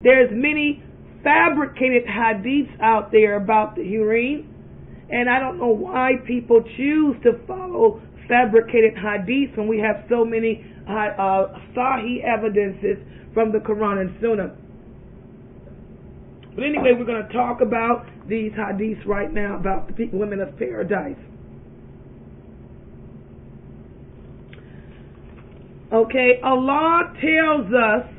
There's many fabricated hadiths out there about the Hureen, and I don't know why people choose to follow fabricated hadiths when we have so many sahih evidences from the Quran and Sunnah. But anyway, we're going to talk about these hadiths right now about the women of paradise. Okay, Allah tells us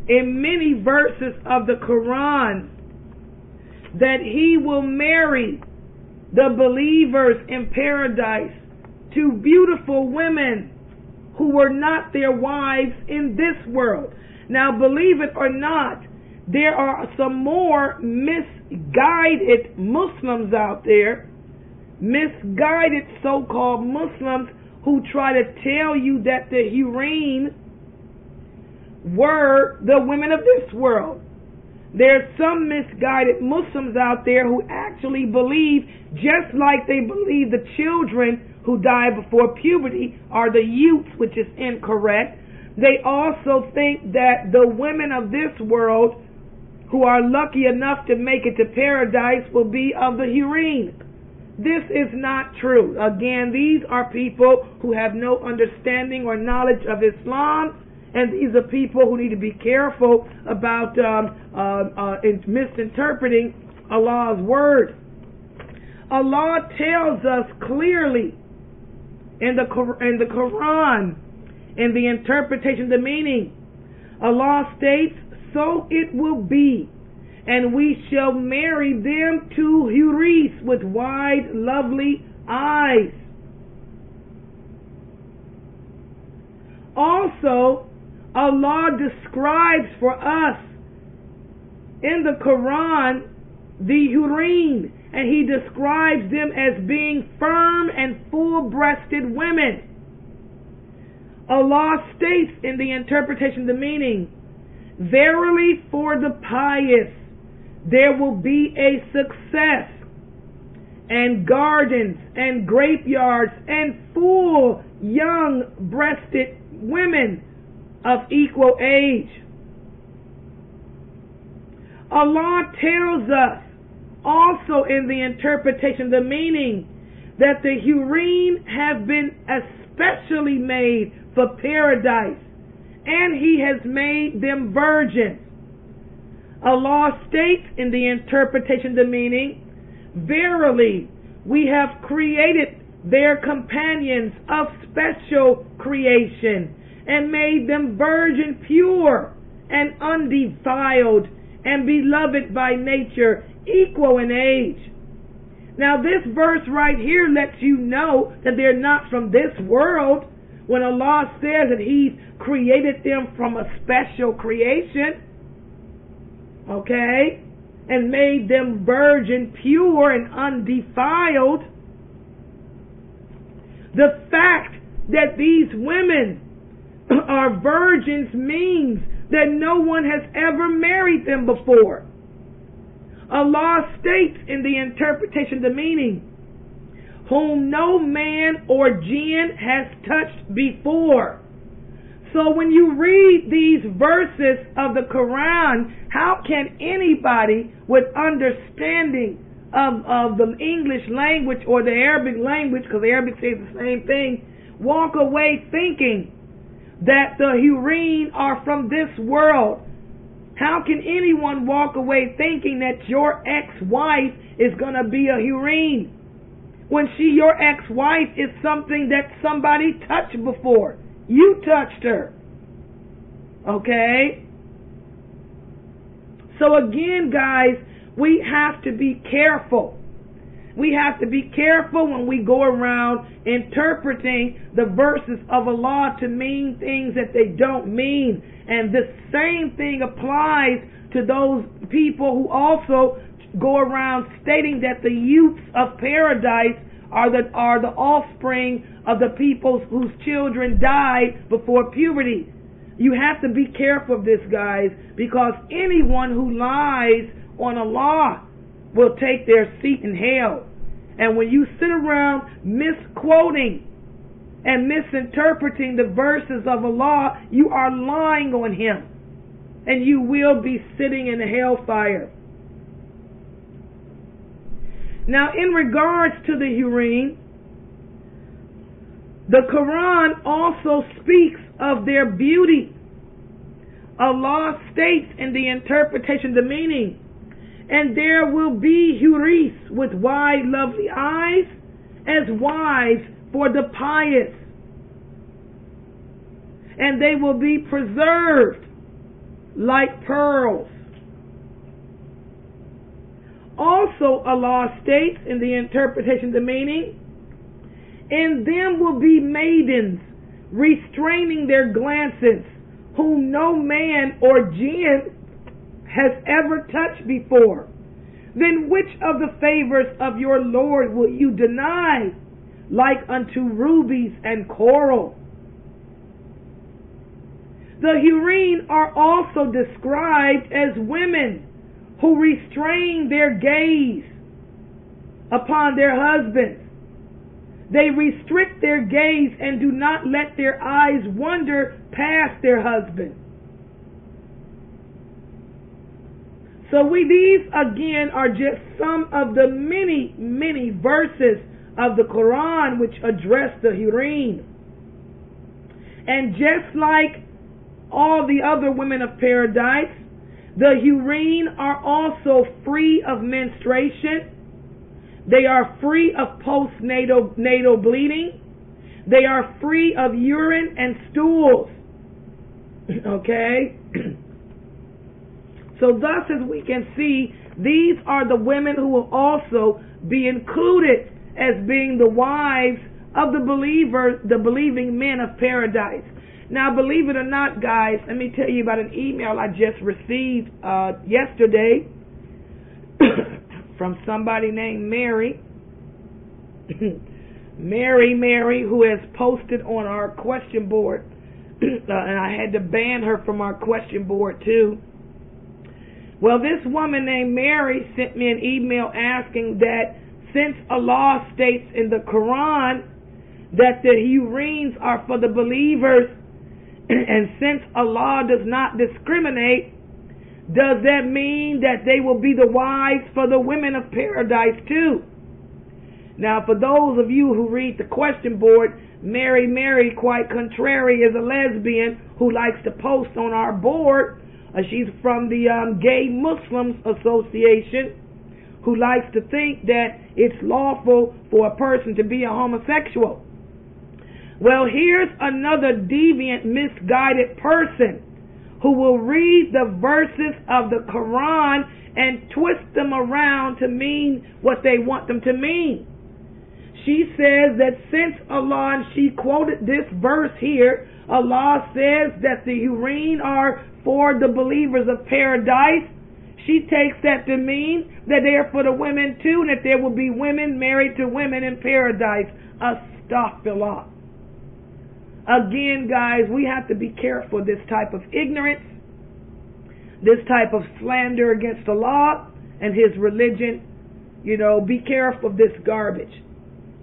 in many verses of the Quran that He will marry the believers in paradise to beautiful women who were not their wives in this world. Now, believe it or not, there are some more misguided Muslims out there, misguided so-called Muslims, who try to tell you that the Hureen were the women of this world. There's some misguided Muslims out there who actually believe, just like they believe the children who die before puberty are the youths, which is incorrect. They also think that the women of this world who are lucky enough to make it to paradise will be of the Hureen. This is not true. Again, these are people who have no understanding or knowledge of Islam, and these are people who need to be careful about misinterpreting Allah's word. Allah tells us clearly in the Quran, in the interpretation, the meaning. Allah states, "So it will be, and we shall marry them to Houris with wide, lovely eyes." Also, Allah describes for us in the Quran the Hureen, and He describes them as being firm and full-breasted women. Allah states in the interpretation, the meaning, "Verily for the pious there will be a success, and gardens and grapeyards and full young-breasted women of equal age." Allah tells us also in the interpretation, the meaning, that the Hureen have been especially made for paradise, and He has made them virgins. Allah states in the interpretation, the meaning, "Verily, we have created their companions of special creation, and made them virgin pure and undefiled, and beloved by nature, equal in age." Now this verse right here lets you know that they're not from this world, when Allah says that He's created them from a special creation, okay, and made them virgin pure and undefiled. The fact that these women are virgins means that no one has ever married them before. Allah states in the interpretation, the meaning, "Whom no man or jinn has touched before." So when you read these verses of the Quran, how can anybody with understanding of the English language or the Arabic language, because the Arabic says the same thing, walk away thinking that the Hureen are from this world? How can anyone walk away thinking that your ex-wife is going to be a Hureen, when your ex-wife is something that somebody touched before? You touched her. Okay? So again, guys, we have to be careful. We have to be careful when we go around interpreting the verses of Allah to mean things that they don't mean. And the same thing applies to those people who also go around stating that the youths of paradise are the offspring of the people whose children died before puberty. You have to be careful of this, guys, because anyone who lies on Allah will take their seat in hell. And when you sit around misquoting and misinterpreting the verses of Allah, you are lying on Him. and you will be sitting in hellfire. Now, in regards to the Hureen, the Quran also speaks of their beauty. Allah states in the interpretation, the meaning, and there will be Huris with wide, lovely eyes as wives for the pious, and they will be preserved like pearls. Also, Allah states in the interpretation, the meaning, in them will be maidens restraining their glances, whom no man or jinn has ever touched before. Then which of the favors of your Lord will you deny, like unto rubies and coral? The Hureen are also described as women who restrain their gaze upon their husbands. They restrict their gaze and do not let their eyes wander past their husband. So these again are just some of the many, many verses of the Quran which address the Hureen. And just like all the other women of paradise, the Hureen are also free of menstruation. They are free of postnatal bleeding. They are free of urine and stools. Okay? So thus, as we can see, these are the women who will also be included as being the wives of the believers, the believing men of paradise. Now, believe it or not, guys, let me tell you about an email I just received yesterday from somebody named Mary. Mary, who has posted on our question board, and I had to ban her from our question board too. Well, this woman named Mary sent me an email asking that since Allah states in the Quran that the Hureens are for the believers, and since Allah does not discriminate, does that mean that they will be the wives for the women of paradise too? Now, for those of you who read the question board, Mary, quite contrary, is a lesbian who likes to post on our board. She's from the Gay Muslims Association, who likes to think that it's lawful for a person to be a homosexual. Well, here's another deviant, misguided person who will read the verses of the Quran and twist them around to mean what they want them to mean. She says that since Allah, and she quoted this verse here, Allah says that the Hureen are for the believers of paradise. She takes that to mean that they are for the women too, and that there will be women married to women in paradise. Astaghfirullah. Again, guys, we have to be careful of this type of ignorance, this type of slander against Allah and His religion. You know, be careful of this garbage.